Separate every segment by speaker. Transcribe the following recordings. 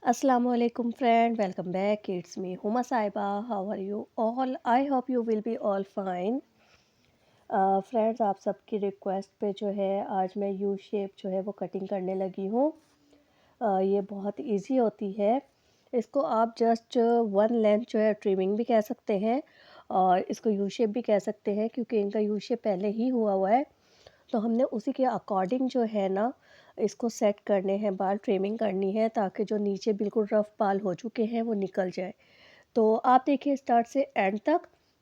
Speaker 1: Assalamu alaikum friend, welcome back. It's me Huma Saiba. How are you all? I hope you will be all fine. Friends आप सबकी request पे जो है आज मैं U shape जो है वो कटिंग करने लगी हूँ। ये बहुत इजी होती है। इसको आप जस्ट वन लेंथ जो है ट्रिमिंग भी कह सकते हैं और इसको यू शेप भी कह सकते हैं क्योंकि इनका यू शेप पहले ही हुआ है। तो हमने उसी के अकॉर्डिंग जो है ना इसको सेट करने हैं, बाल ट्रिमिंग करनी है ताकि जो नीचे बिल्कुल रफ बाल हो चुके हैं वो निकल जाए। तो आप देखिए स्टार्ट से एंड तक।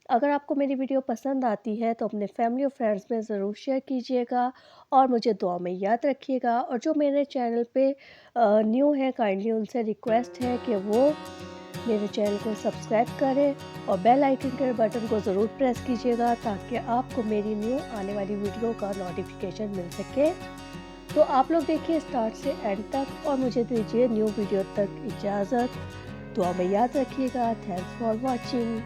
Speaker 1: अगर आपको मेरी वीडियो पसंद आती है तो अपने फैमिली और फ्रेंड्स में ज़रूर शेयर कीजिएगा और मुझे दुआ में याद रखिएगा। और जो मेरे चैनल पे न्यू है काइंडली उनसे रिक्वेस्ट है कि वो मेरे चैनल को सब्सक्राइब करें और बेल आइकन के बटन को ज़रूर प्रेस कीजिएगा ताकि आपको मेरी न्यू आने वाली वीडियो का नोटिफिकेशन मिल सके। तो आप लोग देखिए स्टार्ट से एंड तक और मुझे दीजिए न्यू वीडियो तक इजाज़त। दुआ में याद रखिएगा। Thanks for watching.